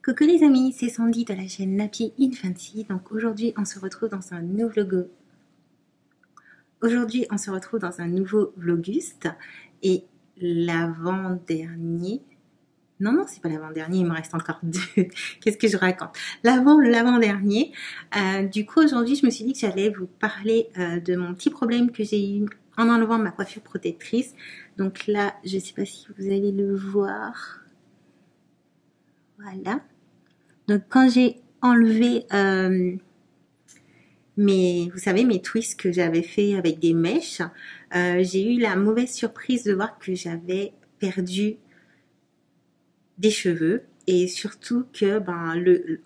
Coucou les amis, c'est Sandy de la chaîne Nappy Infancy. Donc aujourd'hui on se retrouve dans un nouveau vlog. Aujourd'hui on se retrouve dans un nouveau vloguste et l'avant-dernier. Non, c'est pas l'avant-dernier, il me reste encore deux. Qu'est-ce que je raconte? L'avant-dernier. Du coup aujourd'hui je me suis dit que j'allais vous parler de mon petit problème que j'ai eu en enlevant ma coiffure protectrice. Donc là, je sais pas si vous allez le voir. Voilà. Donc quand j'ai enlevé vous savez, mes twists que j'avais fait avec des mèches, j'ai eu la mauvaise surprise de voir que j'avais perdu des cheveux. Et surtout que,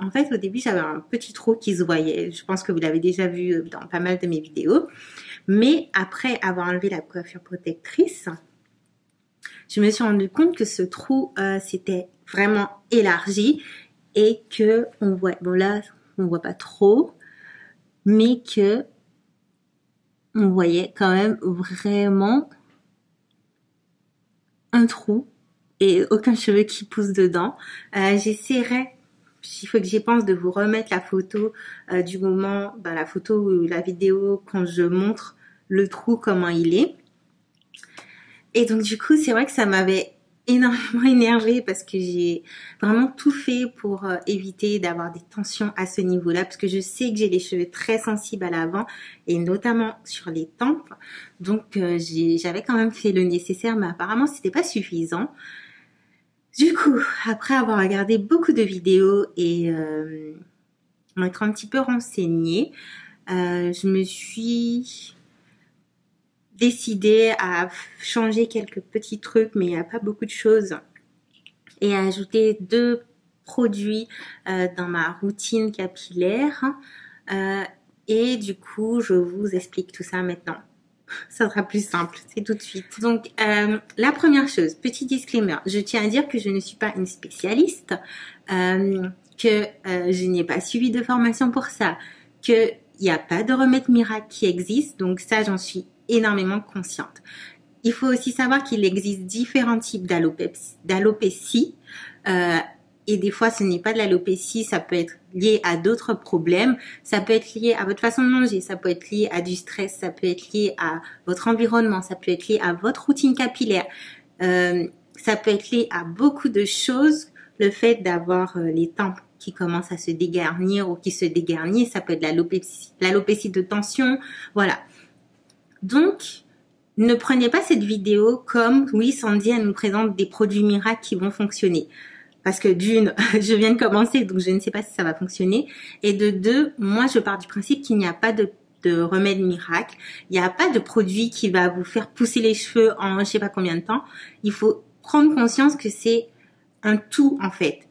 en fait, au début, j'avais un petit trou qui se voyait. Je pense que vous l'avez déjà vu dans pas mal de mes vidéos. Mais après avoir enlevé la coiffure protectrice, je me suis rendu compte que ce trou s'était vraiment élargi et que on voit, bon là, on voit pas trop, mais que on voyait quand même vraiment un trou et aucun cheveu qui pousse dedans. J'essaierai, il faut que j'y pense, de vous remettre la photo du moment, la photo ou la vidéo quand je montre le trou, comment il est. Et donc du coup, c'est vrai que ça m'avait énormément énervée parce que j'ai vraiment tout fait pour éviter d'avoir des tensions à ce niveau-là, parce que je sais que j'ai les cheveux très sensibles à l'avant et notamment sur les tempes. Donc j'avais quand même fait le nécessaire, mais apparemment c'était pas suffisant. Du coup, après avoir regardé beaucoup de vidéos et m'être un petit peu renseignée, je me suis décidé à changer quelques petits trucs, mais il n'y a pas beaucoup de choses, et à ajouter 2 produits dans ma routine capillaire. Et du coup, je vous explique tout ça maintenant. Ça sera plus simple, c'est tout de suite. Donc, la première chose, petit disclaimer, je tiens à dire que je ne suis pas une spécialiste, que je n'ai pas suivi de formation pour ça, qu'il n'y a pas de remède miracle qui existe, donc ça, j'en suis énormément consciente. Il faut aussi savoir qu'il existe différents types d'alopécie, et des fois ce n'est pas de l'alopécie, ça peut être lié à d'autres problèmes, ça peut être lié à votre façon de manger, ça peut être lié à du stress, ça peut être lié à votre environnement, ça peut être lié à votre routine capillaire, ça peut être lié à beaucoup de choses. Le fait d'avoir les tempes qui commencent à se dégarnir ou qui se dégarnissent, ça peut être l'alopécie de tension, voilà. Donc, ne prenez pas cette vidéo comme, oui, Sandy, elle nous présente des produits miracles qui vont fonctionner. Parce que d'une, je viens de commencer, donc je ne sais pas si ça va fonctionner. Et de deux, moi, je pars du principe qu'il n'y a pas de remède miracle. Il n'y a pas de produit qui va vous faire pousser les cheveux en je sais pas combien de temps. Il faut prendre conscience que c'est un tout, en fait.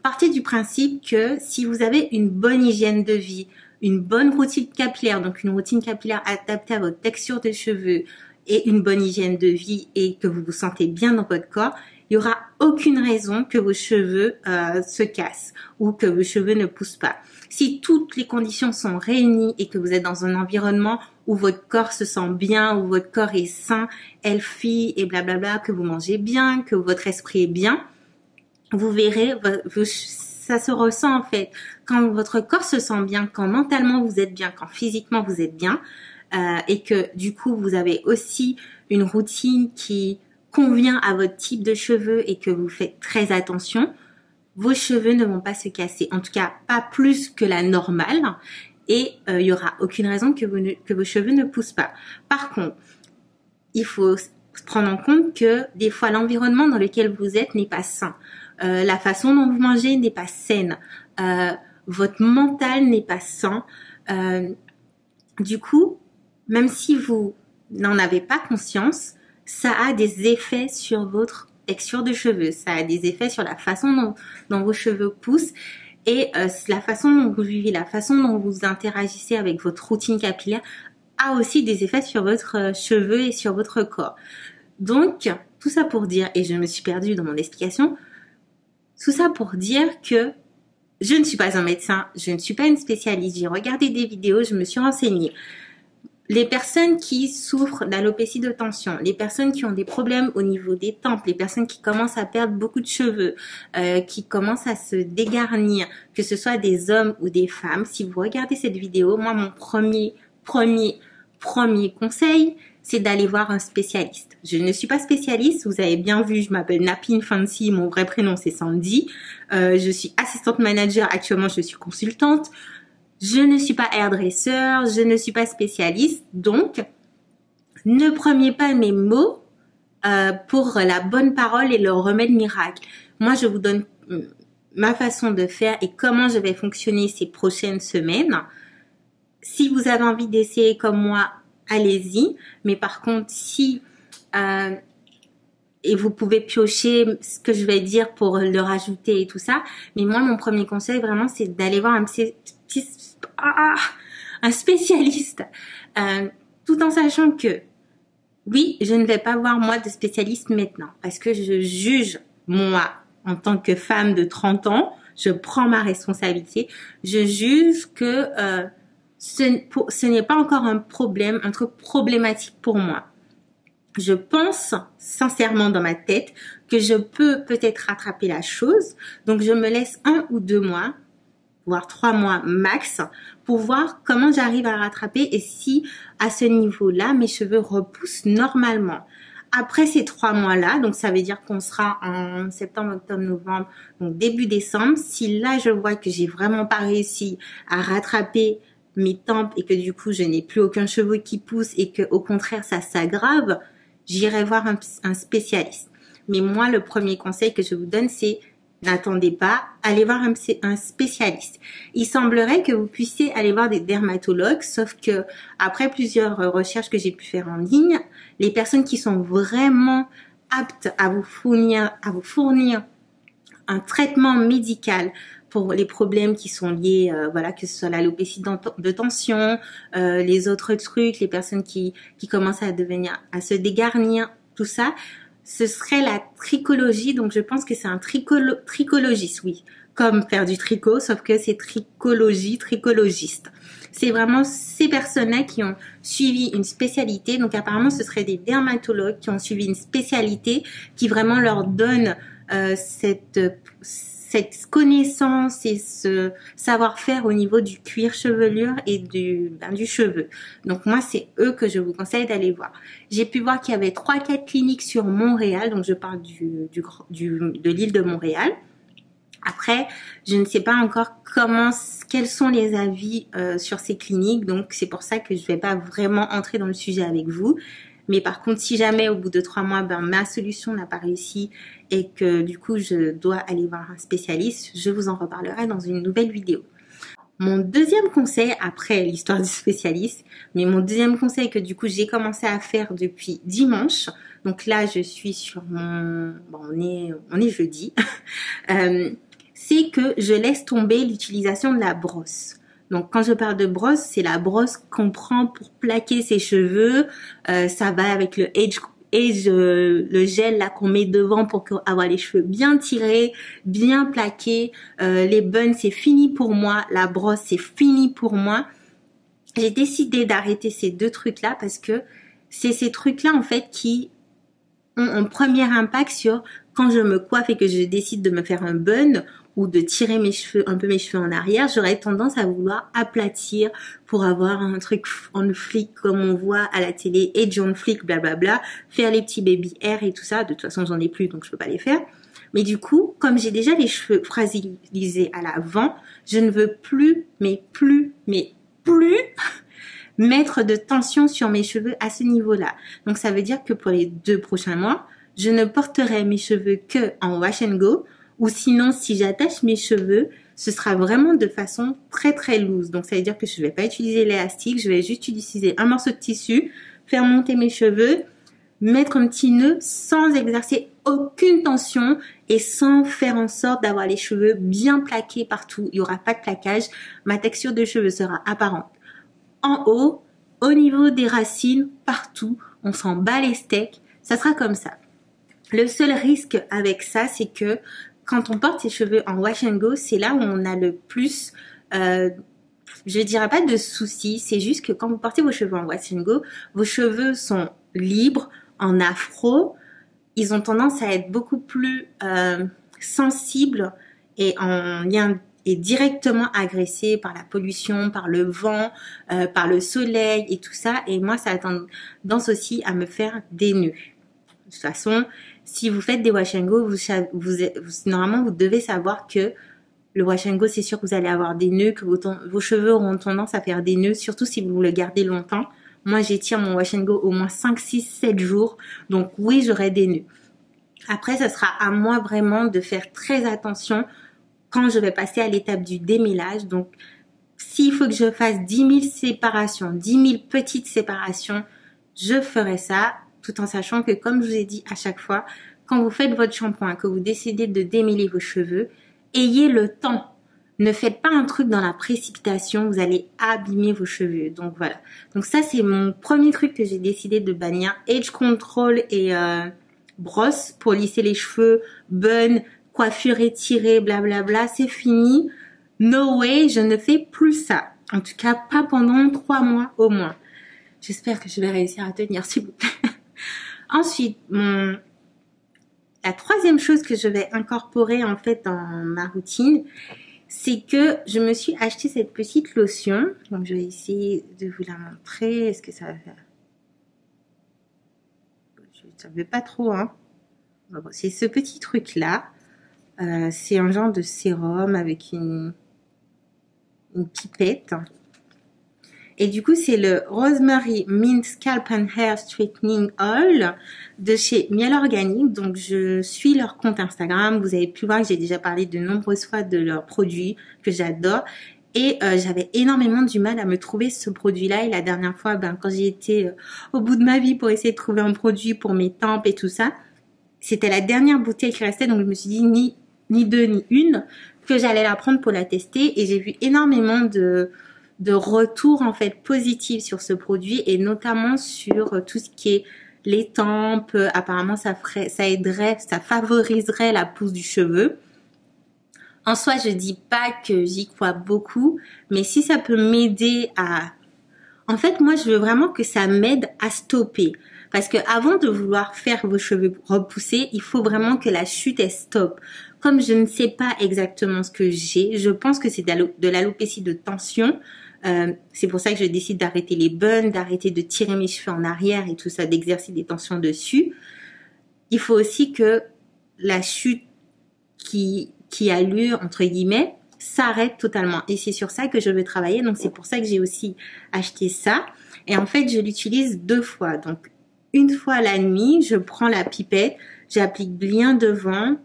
Partez du principe que si vous avez une bonne hygiène de vie, une bonne routine capillaire, donc une routine capillaire adaptée à votre texture de cheveux et une bonne hygiène de vie, et que vous vous sentez bien dans votre corps, il n'y aura aucune raison que vos cheveux se cassent ou que vos cheveux ne poussent pas. Si toutes les conditions sont réunies et que vous êtes dans un environnement où votre corps se sent bien, où votre corps est sain, healthy et blablabla, que vous mangez bien, que votre esprit est bien, vous verrez, ça se ressent en fait. Quand votre corps se sent bien, quand mentalement vous êtes bien, quand physiquement vous êtes bien, et que du coup vous avez aussi une routine qui convient à votre type de cheveux et que vous faites très attention, vos cheveux ne vont pas se casser. En tout cas, pas plus que la normale. Et il n'y aura aucune raison que vos cheveux ne poussent pas. Par contre, il faut prendre en compte que des fois l'environnement dans lequel vous êtes n'est pas sain. La façon dont vous mangez n'est pas saine. Votre mental n'est pas sain. Du coup, même si vous n'en avez pas conscience, ça a des effets sur votre texture de cheveux. Ça a des effets sur la façon dont vos cheveux poussent et la façon dont vous vivez, la façon dont vous interagissez avec votre routine capillaire a aussi des effets sur votre cheveux et sur votre corps. Donc, tout ça pour dire, et je me suis perdue dans mon explication, tout ça pour dire que je ne suis pas un médecin, je ne suis pas une spécialiste, j'ai regardé des vidéos, je me suis renseignée. Les personnes qui souffrent d'alopécie de tension, les personnes qui ont des problèmes au niveau des tempes, les personnes qui commencent à perdre beaucoup de cheveux, qui commencent à se dégarnir, que ce soit des hommes ou des femmes, si vous regardez cette vidéo, moi mon premier conseil, c'est d'aller voir un spécialiste. Je ne suis pas spécialiste, vous avez bien vu, je m'appelle Napin Fancy, mon vrai prénom c'est Sandy. Je suis assistante manager, actuellement je suis consultante. Je ne suis pas hairdresseur, je ne suis pas spécialiste, donc ne prenez pas mes mots pour la bonne parole et le remède miracle. Moi, je vous donne ma façon de faire et comment je vais fonctionner ces prochaines semaines. Si vous avez envie d'essayer comme moi, allez-y. Mais par contre, si... et vous pouvez piocher ce que je vais dire pour le rajouter et tout ça. Mais moi, mon premier conseil, vraiment, c'est d'aller voir un spécialiste. Tout en sachant que, oui, je ne vais pas voir moi de spécialiste maintenant. Parce que je juge, moi, en tant que femme de 30 ans, je prends ma responsabilité. Je juge que ce n'est pas encore un problème, un truc problématique pour moi. Je pense sincèrement dans ma tête que je peux peut-être rattraper la chose. Donc, je me laisse 1 ou 2 mois, voire 3 mois max, pour voir comment j'arrive à rattraper et si, à ce niveau-là, mes cheveux repoussent normalement. Après ces 3 mois-là, donc ça veut dire qu'on sera en septembre, octobre, novembre, donc début décembre. Si là, je vois que j'ai vraiment pas réussi à rattraper mes tempes et que du coup, je n'ai plus aucun cheveu qui pousse et que au contraire, ça s'aggrave, j'irai voir un spécialiste. Mais moi, le premier conseil que je vous donne, c'est n'attendez pas, allez voir un spécialiste. Il semblerait que vous puissiez aller voir des dermatologues, sauf que après plusieurs recherches que j'ai pu faire en ligne, les personnes qui sont vraiment aptes à vous fournir un traitement médical pour les problèmes qui sont liés, voilà, que ce soit l'alopécie de tension, les autres trucs, les personnes qui commencent à se dégarnir, tout ça, ce serait la tricologie. Donc je pense que c'est un tricologiste, oui, comme faire du tricot, sauf que c'est tricologiste. C'est vraiment ces personnes-là qui ont suivi une spécialité. Donc apparemment, ce seraient des dermatologues qui ont suivi une spécialité qui vraiment leur donne cette connaissance et ce savoir-faire au niveau du cuir chevelure et du cheveu. Donc moi, c'est eux que je vous conseille d'aller voir. J'ai pu voir qu'il y avait 3-4 cliniques sur Montréal, donc je parle de l'île de Montréal. Après, je ne sais pas encore quels sont les avis sur ces cliniques, donc c'est pour ça que je ne vais pas vraiment entrer dans le sujet avec vous. Mais par contre, si jamais au bout de 3 mois, ma solution n'a pas réussi et que du coup, je dois aller voir un spécialiste, je vous en reparlerai dans une nouvelle vidéo. Mon deuxième conseil, après l'histoire du spécialiste, mais mon deuxième conseil que du coup, j'ai commencé à faire depuis dimanche. Donc là, je suis sur on est jeudi. C'est que je laisse tomber l'utilisation de la brosse. Donc, quand je parle de brosse, c'est la brosse qu'on prend pour plaquer ses cheveux. Ça va avec le le gel là qu'on met devant pour avoir les cheveux bien tirés, bien plaqués. Les buns, c'est fini pour moi. La brosse, c'est fini pour moi. J'ai décidé d'arrêter ces 2 trucs-là parce que c'est ces trucs-là, en fait, qui ont un premier impact sur quand je me coiffe et que je décide de me faire un bun ou de tirer mes cheveux en arrière, j'aurais tendance à vouloir aplatir pour avoir un truc en flic comme on voit à la télé, edge on flic, blablabla, faire les petits baby hair et tout ça. De toute façon, j'en ai plus, donc je peux pas les faire. Mais du coup, comme j'ai déjà les cheveux fragilisés à l'avant, je ne veux plus mettre de tension sur mes cheveux à ce niveau-là. Donc ça veut dire que pour les 2 prochains mois, je ne porterai mes cheveux que en wash and go, ou sinon si j'attache mes cheveux, ce sera vraiment de façon très très loose. Donc ça veut dire que je ne vais pas utiliser l'élastique, je vais juste utiliser un morceau de tissu, faire monter mes cheveux, mettre un petit nœud sans exercer aucune tension et sans faire en sorte d'avoir les cheveux bien plaqués partout. Il n'y aura pas de plaquage, ma texture de cheveux sera apparente. En haut, au niveau des racines, partout, on s'en bat les steaks, ça sera comme ça. Le seul risque avec ça, c'est que quand on porte ses cheveux en wash and go, c'est là où on a le plus je dirais pas de soucis, c'est juste que quand vous portez vos cheveux en wash and go, vos cheveux sont libres, en afro, ils ont tendance à être beaucoup plus sensibles et en lien et directement agressés par la pollution, par le vent, par le soleil et tout ça. Et moi, ça a tendance aussi à me faire des nœuds. De toute façon, si vous faites des wash and go, normalement, vous devez savoir que le wash and go, c'est sûr que vous allez avoir des nœuds, que vos cheveux auront tendance à faire des nœuds, surtout si vous le gardez longtemps. Moi, j'étire mon wash and go au moins 5, 6, 7 jours. Donc oui, j'aurai des nœuds. Après, ce sera à moi vraiment de faire très attention quand je vais passer à l'étape du démêlage. Donc, s'il faut que je fasse 10 000 séparations, 10 000 petites séparations, je ferai ça, tout en sachant que, comme je vous ai dit à chaque fois, quand vous faites votre shampoing, que vous décidez de démêler vos cheveux, ayez le temps. Ne faites pas un truc dans la précipitation, vous allez abîmer vos cheveux. Donc voilà. Donc ça, c'est mon premier truc que j'ai décidé de bannir. Age control et brosse pour lisser les cheveux, bun, coiffure étirée, blablabla, c'est fini. No way, je ne fais plus ça. En tout cas, pas pendant 3 mois au moins. J'espère que je vais réussir à tenir, s'il vous plaît. Ensuite, la troisième chose que je vais incorporer en fait dans ma routine, c'est que je me suis acheté cette petite lotion. Donc, je vais essayer de vous la montrer. Est-ce que ça va faire? Ça ne veut pas trop, hein. Bon, c'est ce petit truc-là. C'est un genre de sérum avec une pipette. Et du coup, c'est le Rosemary Mint Scalp and Hair Straightening Oil de chez Miel Organique. Donc, je suis leur compte Instagram. Vous avez pu voir que j'ai déjà parlé de nombreuses fois de leurs produits que j'adore. Et j'avais énormément du mal à me trouver ce produit-là. Et la dernière fois, quand j'ai été au bout de ma vie pour essayer de trouver un produit pour mes tempes et tout ça, c'était la dernière bouteille qui restait. Donc, je me suis dit ni deux ni une que j'allais la prendre pour la tester. Et j'ai vu énormément de retours en fait positifs sur ce produit et notamment sur tout ce qui est les tempes. Apparemment, ça aiderait, ça favoriserait la pousse du cheveu. En soi, je dis pas que j'y crois beaucoup, mais si ça peut m'aider à... En fait, moi, je veux vraiment que ça m'aide à stopper. Parce que avant de vouloir faire vos cheveux repousser, il faut vraiment que la chute elle stoppe. Comme je ne sais pas exactement ce que j'ai, je pense que c'est de l'alopécie de tension. C'est pour ça que je décide d'arrêter les buns, d'arrêter de tirer mes cheveux en arrière et tout ça, d'exercer des tensions dessus. Il faut aussi que la chute qui a lieu, entre guillemets, s'arrête totalement. Et c'est sur ça que je veux travailler. Donc, c'est pour ça que j'ai aussi acheté ça. Et en fait, je l'utilise 2 fois. Donc, une fois la nuit, je prends la pipette, j'applique bien devant,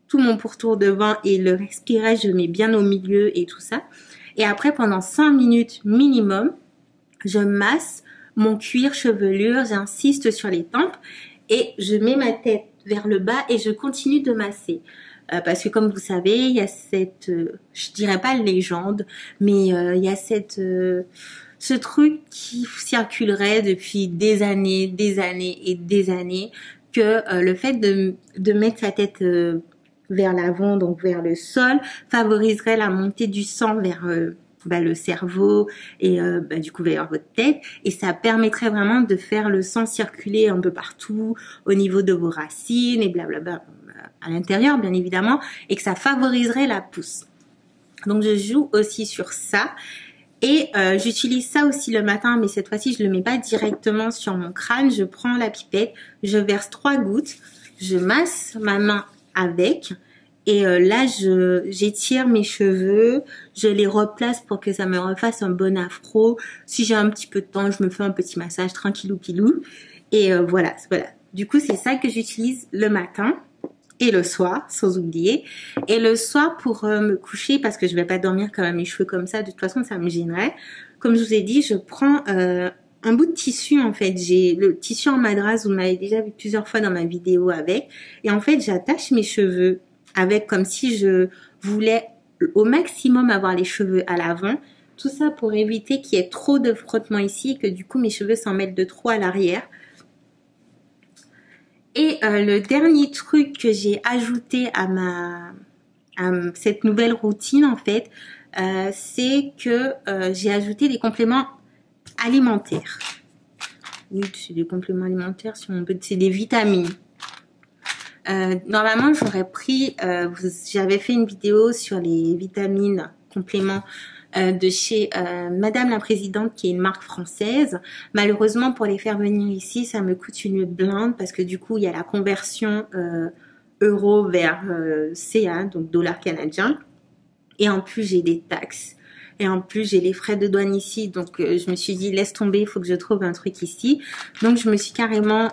tout mon pourtour devant et le respirail, je le mets bien au milieu et tout ça. Et après, pendant 5 minutes minimum, je masse mon cuir chevelure, j'insiste sur les tempes et je mets ma tête vers le bas et je continue de masser. Parce que comme vous savez, il y a cette, je dirais pas légende, mais il y a ce truc qui circulerait depuis des années et des années, que le fait de mettre sa tête vers l'avant, donc vers le sol, favoriserait la montée du sang vers le cerveau et du coup vers votre tête, et ça permettrait vraiment de faire le sang circuler un peu partout au niveau de vos racines et blablabla à l'intérieur bien évidemment, et que ça favoriserait la pousse. Donc je joue aussi sur ça. Et j'utilise ça aussi le matin, mais cette fois-ci, je le mets pas directement sur mon crâne. Je prends la pipette, je verse 3 gouttes, je masse ma main avec. Et là, j'étire mes cheveux, je les replace pour que ça me refasse un bon afro. Si j'ai un petit peu de temps, je me fais un petit massage tranquillou pilou. Et voilà. Du coup, c'est ça que j'utilise le matin. Et le soir, sans oublier. Et le soir, pour me coucher, parce que je vais pas dormir quand même mes cheveux comme ça, de toute façon, ça me gênerait. Comme je vous ai dit, je prends un bout de tissu, en fait. J'ai le tissu en madras, vous m'avez déjà vu plusieurs fois dans ma vidéo avec. Et en fait, j'attache mes cheveux avec, comme si je voulais au maximum avoir les cheveux à l'avant. Tout ça pour éviter qu'il y ait trop de frottement ici et que du coup, mes cheveux s'en mêlent de trop à l'arrière. Et le dernier truc que j'ai ajouté à cette nouvelle routine en fait, c'est que j'ai ajouté des compléments alimentaires. Oui, c'est des compléments alimentaires, si on peut, c'est des vitamines. Normalement, j'aurais pris, j'avais fait une vidéo sur les vitamines compléments de chez Madame la Présidente, qui est une marque française. Malheureusement, pour les faire venir ici, ça me coûte une blinde parce que du coup, il y a la conversion euro vers CA, donc dollars canadiens. Et en plus, j'ai des taxes. Et en plus, j'ai les frais de douane ici. Donc, je me suis dit, laisse tomber, il faut que je trouve un truc ici. Donc, je me suis carrément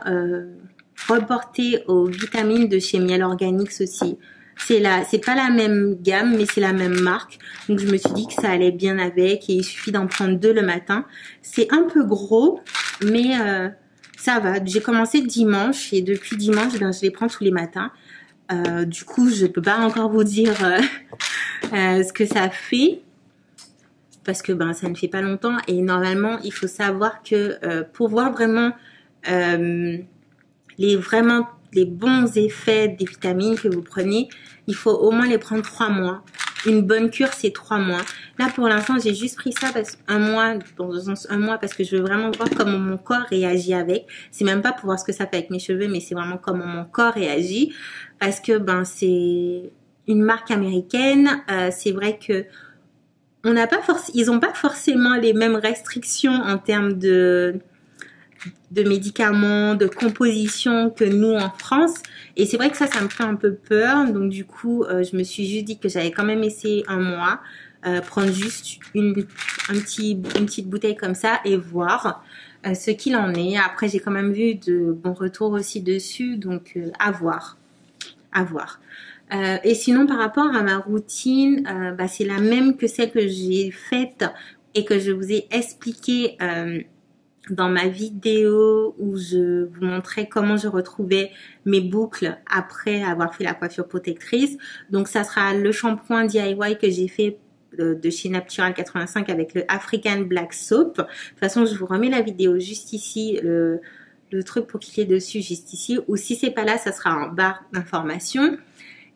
reportée aux vitamines de chez Miel Organics aussi. C'est pas la même gamme, mais c'est la même marque. Donc, je me suis dit que ça allait bien avec. Et il suffit d'en prendre 2 le matin. C'est un peu gros, mais ça va. J'ai commencé dimanche. Et depuis dimanche, ben, je les prends tous les matins. Du coup, je peux pas encore vous dire ce que ça fait. Parce que ben ça ne fait pas longtemps et normalement il faut savoir que pour voir vraiment les bons effets des vitamines que vous prenez, il faut au moins les prendre 3 mois. Une bonne cure, c'est 3 mois. Là, pour l'instant, j'ai juste pris ça un mois parce que je veux vraiment voir comment mon corps réagit avec. C'est même pas pour voir ce que ça fait avec mes cheveux, mais c'est vraiment comment mon corps réagit. Parce que ben c'est une marque américaine. C'est vrai que ils ont pas forcément les mêmes restrictions en termes de médicaments, de composition que nous en France. Et c'est vrai que ça me fait un peu peur. Donc du coup, je me suis juste dit que j'allais quand même essayer un mois, prendre juste une petite bouteille comme ça et voir ce qu'il en est. Après, j'ai quand même vu de bons retours aussi dessus. Donc à voir. À voir. Et sinon, par rapport à ma routine, c'est la même que celle que j'ai faite et que je vous ai expliqué dans ma vidéo où je vous montrais comment je retrouvais mes boucles après avoir fait la coiffure protectrice. Donc, ça sera le shampoing DIY que j'ai fait de chez Natural 85 avec le African Black Soap. De toute façon, je vous remets la vidéo juste ici, le truc pour cliquer dessus juste ici. Ou si c'est pas là, ça sera en barre d'informations.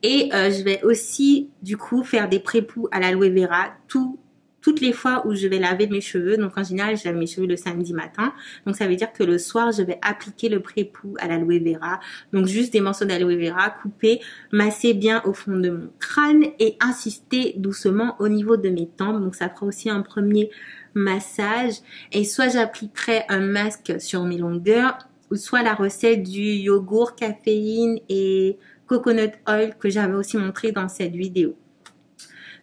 Et je vais aussi, du coup, faire des pré-poux à l'aloe vera toutes les fois où je vais laver mes cheveux. Donc, en général, je lave mes cheveux le samedi matin. Donc, ça veut dire que le soir, je vais appliquer le pré-poux à l'aloe vera. Donc, juste des morceaux d'aloe vera coupés, masser bien au fond de mon crâne et insister doucement au niveau de mes tempes. Donc, ça fera aussi un premier massage. Et soit j'appliquerai un masque sur mes longueurs, ou soit la recette du yogourt, caféine et coconut oil que j'avais aussi montré dans cette vidéo.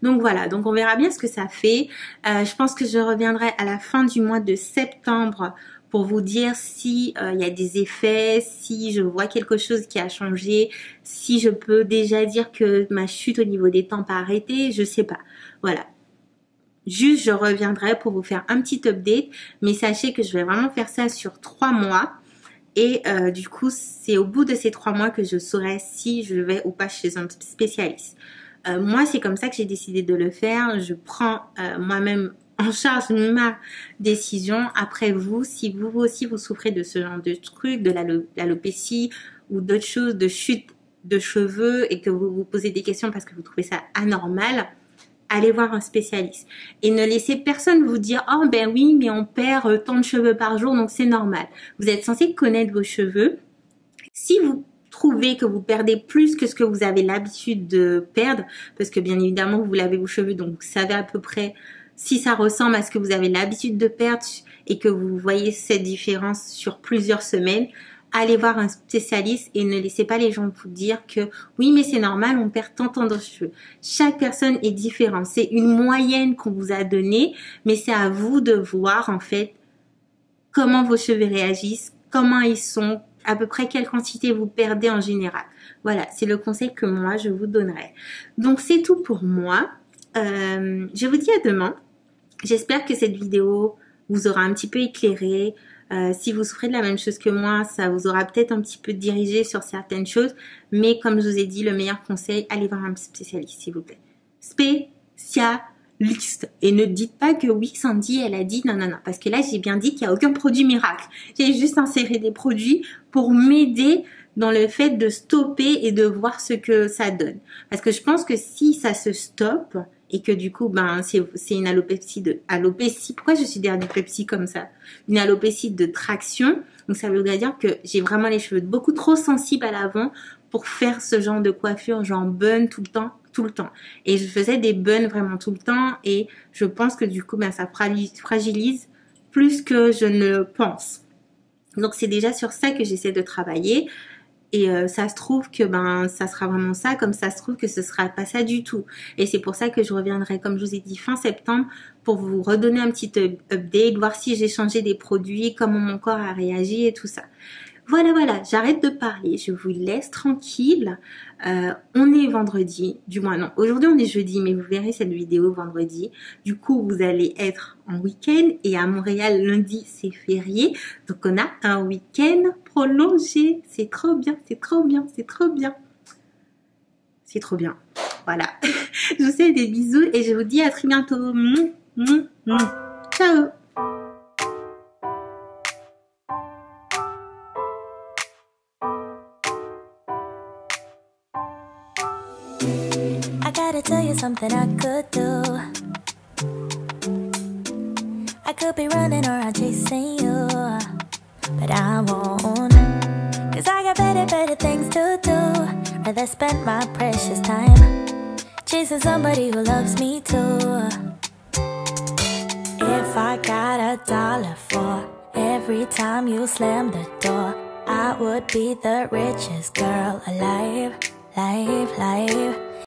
Donc voilà, donc on verra bien ce que ça fait. Je pense que je reviendrai à la fin du mois de septembre pour vous dire si il y a des effets, si je vois quelque chose qui a changé, si je peux déjà dire que ma chute au niveau des tempes a arrêté, je sais pas. Voilà. Juste, je reviendrai pour vous faire un petit update, mais sachez que je vais vraiment faire ça sur 3 mois. Et du coup, c'est au bout de ces 3 mois que je saurai si je vais ou pas chez un spécialiste. Moi, c'est comme ça que j'ai décidé de le faire. Je prends moi-même en charge ma décision. Après vous, si vous aussi vous souffrez de ce genre de truc, de l'alopécie ou d'autres choses, de chute de cheveux et que vous vous posez des questions parce que vous trouvez ça anormal, allez voir un spécialiste. Et ne laissez personne vous dire « Oh ben oui, mais on perd tant de cheveux par jour, donc c'est normal. » Vous êtes censé connaître vos cheveux. Si vous trouvez que vous perdez plus que ce que vous avez l'habitude de perdre, parce que bien évidemment, vous lavez vos cheveux, donc vous savez à peu près si ça ressemble à ce que vous avez l'habitude de perdre et que vous voyez cette différence sur plusieurs semaines, allez voir un spécialiste et ne laissez pas les gens vous dire que oui, mais c'est normal, on perd tant de cheveux. Chaque personne est différente. C'est une moyenne qu'on vous a donnée, mais c'est à vous de voir en fait comment vos cheveux réagissent, comment ils sont, à peu près quelle quantité vous perdez en général. Voilà, c'est le conseil que moi je vous donnerai. Donc c'est tout pour moi. Je vous dis à demain. J'espère que cette vidéo vous aura un petit peu éclairé. Si vous souffrez de la même chose que moi, ça vous aura peut-être un petit peu dirigé sur certaines choses. Mais comme je vous ai dit, le meilleur conseil, allez voir un spécialiste, s'il vous plaît. Spécialiste. Et ne dites pas que oui, Sandy, elle a dit non. Parce que là, j'ai bien dit qu'il n'y a aucun produit miracle. J'ai juste inséré des produits pour m'aider dans le fait de stopper et de voir ce que ça donne. Parce que je pense que si ça se stoppe et que du coup, c'est une alopécie. Pourquoi je suis derrière du Pepsi comme ça? Une alopécie de traction. Donc ça voudrait dire que j'ai vraiment les cheveux beaucoup trop sensibles à l'avant pour faire ce genre de coiffure, genre bun tout le temps. Et je faisais des buns vraiment tout le temps et je pense que du coup, ça fragilise plus que je ne pense. Donc c'est déjà sur ça que j'essaie de travailler. Et ça se trouve que ça sera vraiment ça, comme ça se trouve que ce sera pas ça du tout. Et c'est pour ça que je reviendrai, comme je vous ai dit, fin septembre pour vous redonner un petit update, voir si j'ai changé des produits, comment mon corps a réagi et tout ça. Voilà, j'arrête de parler, je vous laisse tranquille. On est vendredi, du moins non, aujourd'hui on est jeudi, mais vous verrez cette vidéo vendredi. Du coup, vous allez être en week-end et à Montréal, lundi, c'est férié. Donc on a un week-end prolongé. C'est trop bien, c'est trop bien, c'est trop bien. C'est trop bien. Voilà. Je vous fais des bisous et je vous dis à très bientôt. Ciao. I gotta tell you something I could do. I could be running around chasing you, but I won't. Cause I got better things to do. Rather spend my precious time chasing somebody who loves me too. If I got $1 for every time you slam the door, I would be the richest girl alive, life.